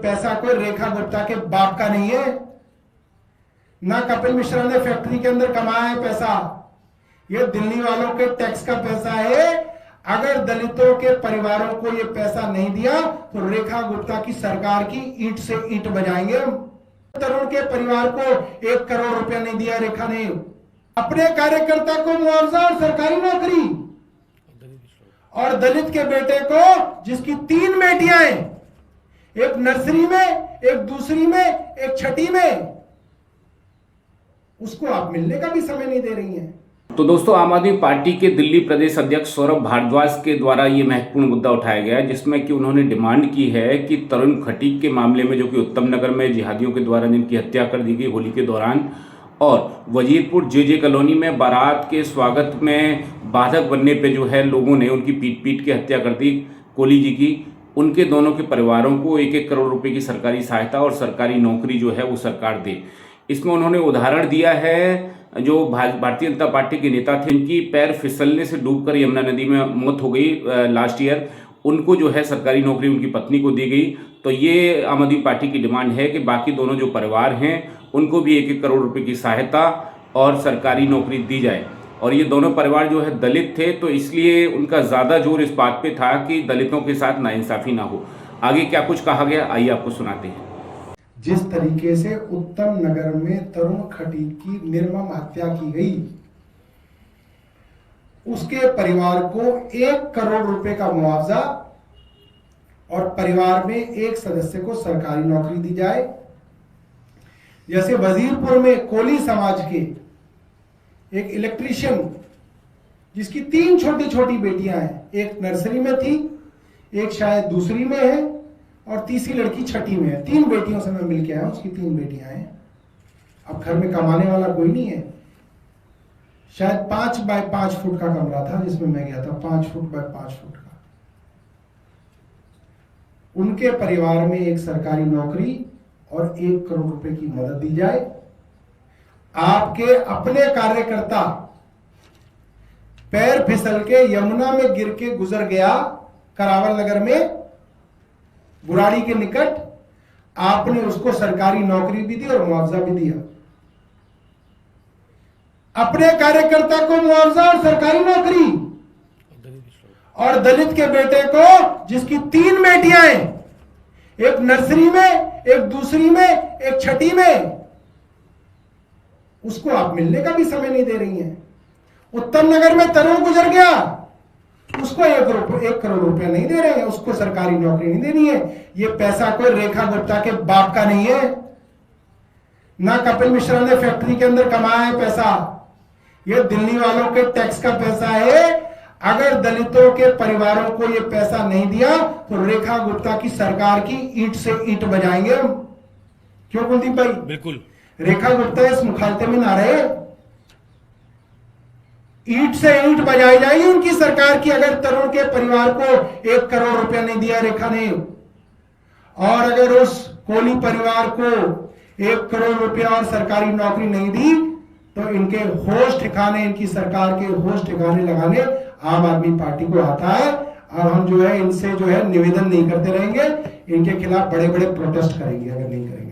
पैसा कोई रेखा गुप्ता के बाप का नहीं है, ना कपिल मिश्रा ने फैक्ट्री के अंदर कमाया है पैसा। ये दिल्ली वालों के टैक्स का पैसा है। अगर दलितों के परिवारों को ये पैसा नहीं दिया तो रेखा गुप्ता की सरकार की ईंट से ईंट बजाएंगे। तरुण के परिवार को 1 करोड़ रुपया नहीं दिया रेखा ने। अपने कार्यकर्ता को मुआवजा और सरकारी नौकरी, और दलित के बेटे को जिसकी 3 बेटियां हैं, एक नर्सरी में, एक दूसरी में, एक छठी में, उसको आप मिलने का भी समय नहीं दे रही हैं। तो दोस्तों, आम आदमी पार्टी के दिल्ली प्रदेश अध्यक्ष सौरभ भारद्वाज के द्वारा ये महत्वपूर्ण मुद्दा उठाया गया है, जिसमें कि उन्होंने डिमांड की है कि तरुण खटीक के मामले में, जो कि उत्तम नगर में जिहादियों के द्वारा जिनकी हत्या कर दी गई होली के दौरान, और वजीरपुर जे कॉलोनी में बारात के स्वागत में बाधक बनने पे जो है लोगों ने उनकी पीट के हत्या कर दी कोली जी की, उनके दोनों के परिवारों को 1-1 करोड़ रुपए की सरकारी सहायता और सरकारी नौकरी जो है वो सरकार दे। इसमें उन्होंने उदाहरण दिया है जो भारतीय जनता पार्टी के नेता थे, इनकी पैर फिसलने से डूबकर यमुना नदी में मौत हो गई लास्ट ईयर, उनको जो है सरकारी नौकरी उनकी पत्नी को दी गई। तो ये आम आदमी पार्टी की डिमांड है कि बाकी दोनों जो परिवार हैं उनको भी 1-1 करोड़ रुपए की सहायता और सरकारी नौकरी दी जाए। और ये दोनों परिवार जो है दलित थे, तो इसलिए उनका ज़्यादा जोर इस बात पे था कि दलितों के साथ नाइंसाफ़ी ना हो। आगे क्या कुछ कहा गया, आइए आपको सुनाते हैं। जिस तरीके से उत्तम नगर में तरुण खटीक की निर्मम हत्या की गई, उसके परिवार को 1 करोड़ रुपए का मुआवजा और परिवार में एक सदस्य को सरकारी नौकरी दी जाए। जैसे वजीरपुर में कोली समाज के एक इलेक्ट्रीशियन जिसकी 3 छोटी छोटी बेटियां हैं, एक नर्सरी में थी, एक शायद दूसरी में है और तीसरी लड़की छठी में है। 3 बेटियों से मैं मिलके आया, उसकी 3 बेटियां हैं। अब घर में कमाने वाला कोई नहीं है। शायद 5 बाय 5 फुट का कमरा था जिसमें मैं गया था, 5 फुट बाय 5 फुट का। उनके परिवार में एक सरकारी नौकरी और 1 करोड़ रुपए की मदद दी जाए। आपके अपने कार्यकर्ता पैर फिसल के यमुना में गिर के गुजर गया, करावल नगर में बुराड़ी के निकट, आपने उसको सरकारी नौकरी भी दी और मुआवजा भी दिया। अपने कार्यकर्ता को मुआवजा और सरकारी नौकरी, और दलित के बेटे को जिसकी 3 बेटियां हैं, एक नर्सरी में, एक दूसरी में, एक छठी में, उसको आप मिलने का भी समय नहीं दे रही हैं। उत्तम नगर में तरुण गुजर गया, उसको 1 करोड़ रुपया नहीं दे रहे हैं, उसको सरकारी नौकरी नहीं देनी है। ये पैसा कोई रेखा गुप्ता के बाप का नहीं है, ना कपिल मिश्रा ने फैक्ट्री के अंदर कमाया है पैसा। ये दिल्ली वालों के टैक्स का पैसा है। अगर दलितों के परिवारों को ये पैसा नहीं दिया तो रेखा गुप्ता की सरकार की ईंट से ईंट बजाएंगे हम। क्यों कुलदीप भाई? बिल्कुल। रेखा गुप्ता इस मुखालते में ना रहे। ईंट से ईंट बजाई जाएगी उनकी सरकार की, अगर तरुण के परिवार को 1 करोड़ रुपया नहीं दिया रेखा ने, और अगर उस कोली परिवार को 1 करोड़ रुपया और सरकारी नौकरी नहीं दी, तो इनके होश ठिकाने, इनकी सरकार के होश ठिकाने लगाने आम आदमी पार्टी को आता है। और हम जो है इनसे जो है निवेदन नहीं करते रहेंगे, इनके खिलाफ बड़े बड़े प्रोटेस्ट करेंगे अगर नहीं करेंगे।